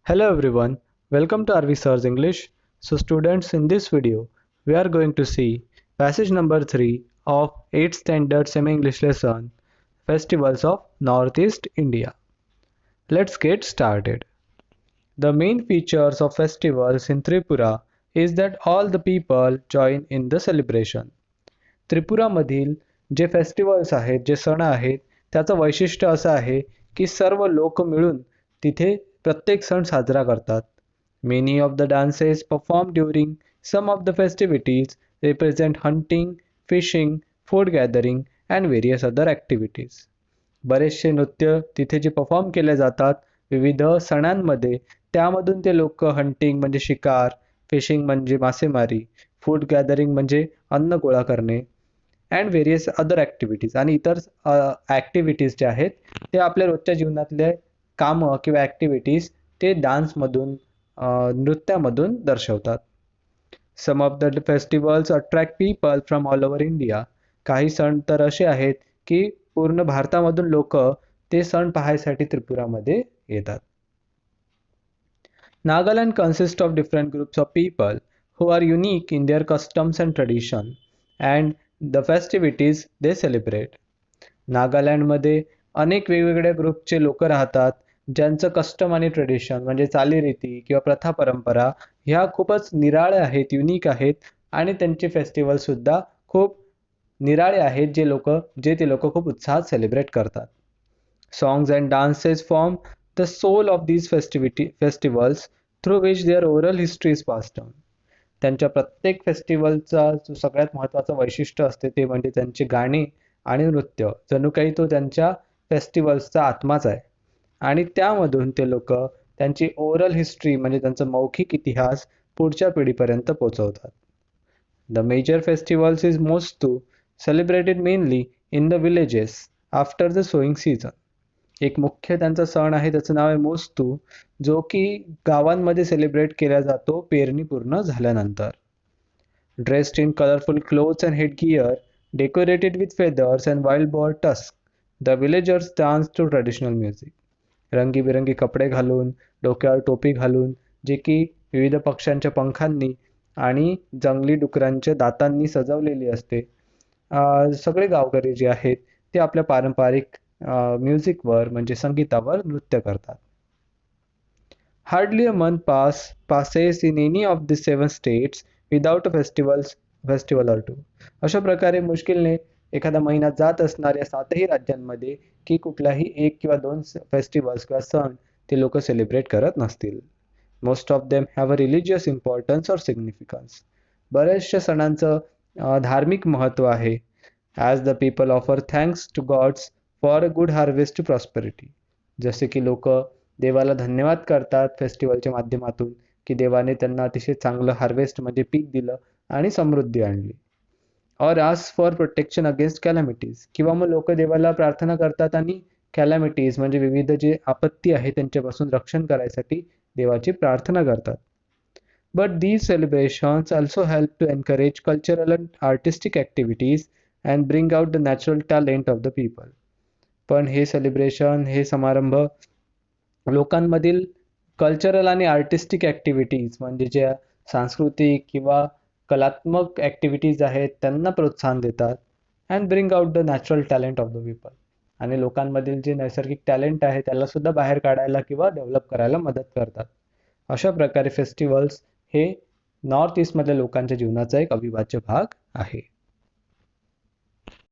Hello everyone, welcome to RV Sirs English. So students, in this video, we are going to see passage number 3 of 8th standard semi-English lesson, Festivals of Northeast India. Let's get started. The main features of festivals in Tripura is that all the people join in the celebration. त्रिपुरामधील जे festivals आहेत, जे सण आहेत, त्याचं वैशिष्ट्य असं आहे की सर्व लोक मिळून तिथे प्रत्येक सण साजरा करतात. Many of the dances perform during some of the festivities represent hunting, fishing, food gathering and various other activities. बरेचसे नृत्य तिथे जे परफॉर्म केले जातात विविध सणांमध्ये, त्यामधून ते लोक हंटिंग म्हणजे शिकार, फिशिंग म्हणजे मासेमारी, फूड गॅदरिंग म्हणजे अन्न गोळा करणे अँड व्हेरियस अदर ॲक्टिव्हिटीज आणि इतर ॲक्टिव्हिटीज जे आहेत ते आपल्या रोजच्या जीवनातले कामं किंवा ॲक्टिव्हिटीज ते डान्समधून नृत्यामधून दर्शवतात. Some of the festivals attract people from all over India. काही सण तर असे आहेत की पूर्ण भारतामधून लोक ते सण पाहायसाठी त्रिपुरामध्ये येतात. Nagaland consists of different groups of people who are unique in their customs and tradition and the festivities they celebrate. नागालँडमध्ये अनेक वेगवेगळ्या ग्रुपचे लोक राहतात ज्यांचं कस्टम आणि ट्रेडिशन म्हणजे चालीरीती किंवा प्रथा परंपरा ह्या खूपच निराळ्या आहेत, युनिक आहेत आणि त्यांचे फेस्टिवल सुद्धा खूप निराळे आहेत जे ते लोक खूप उत्साहात सेलिब्रेट करतात. Songs and dances form the soul of these festivals through which their oral history is passed down. त्यांच्या प्रत्येक फेस्टिवलचा जो सगळ्यात महत्त्वाचं वैशिष्ट्य असते ते म्हणजे त्यांचे गाणे आणि नृत्य. जणू काही तो त्यांच्या फेस्टिवल्सचा आत्माच आहे आणि त्यामधून ते लोक त्यांची ओरल हिस्ट्री म्हणजे त्यांचा मौखिक इतिहास पुढच्या पिढीपर्यंत पोहोचवतात. The major festivals is Mostu, celebrated mainly in the villages after the sowing season. एक मुख्य त्यांचा सण आहे त्याचं नाव आहे मोस्तू, जो की गावांमध्ये सेलिब्रेट केला जातो पेरणी पूर्ण झाल्यानंतर. Dressed in colourful clothes and headgear decorated with feathers and wild boar tusk, the villagers dance to traditional music. रंगीबिरंगी कपडे घालून, डोक्यावर टोपी घालून, जे की विविध पक्ष्यांच्या पंखांनी आणि जंगली डुकरांच्या दातांनी सजवलेली असते. सगळे गावकरी जे आहेत ते आपल्या पारंपरिक म्युझिकवर म्हणजे संगीतावर नृत्य करतात. Hardly a month passes in any of the 7 states without a festival or two. अशा प्रकारे मुश्किलने एखादा महिना जात असणाऱ्या 7ही राज्यांमध्ये की कुठलाही एक किंवा 2 फेस्टिवल्स किंवा सण ते लोक सेलिब्रेट करत नसतील. Most of them have a religious importance or significance. बऱ्याचशा सणांचं धार्मिक महत्त्व आहे. As the people offer thanks to gods for a good harvest to prosperity. जसे की लोक देवाला धन्यवाद करतात फेस्टिवलच्या माध्यमातून की देवाने त्यांना अतिशय चांगलं हार्वेस्ट म्हणजे पीक दिलं आणि समृद्धी आणली. Or ask for protection against calamities. किंवा मग लोक देवाला प्रार्थना करतात आणि कॅलॅमिटीज म्हणजे विविध जे आपत्ती आहे त्यांच्यापासून रक्षण करायसाठी देवाची प्रार्थना करतात. But these celebrations also help to encourage cultural and artistic activities and bring out the natural talent of the people. पण हे सेलिब्रेशन, हे समारंभ लोकांमधील कल्चरल आणि आर्टिस्टिक ॲक्टिव्हिटीज म्हणजे ज्या सांस्कृतिक किंवा कलात्मक ॲक्टिव्हिटीज आहेत त्यांना प्रोत्साहन देतात. And bring out the natural talent of the people. आणि लोकांमधील जे नैसर्गिक टॅलेंट आहे त्याला सुद्धा बाहेर काढायला किंवा डेव्हलप करायला मदत करतात. अशा प्रकारे फेस्टिवल्स हे नॉर्थ ईस्टमधल्या लोकांच्या जीवनाचा एक अविभाज्य भाग आहे.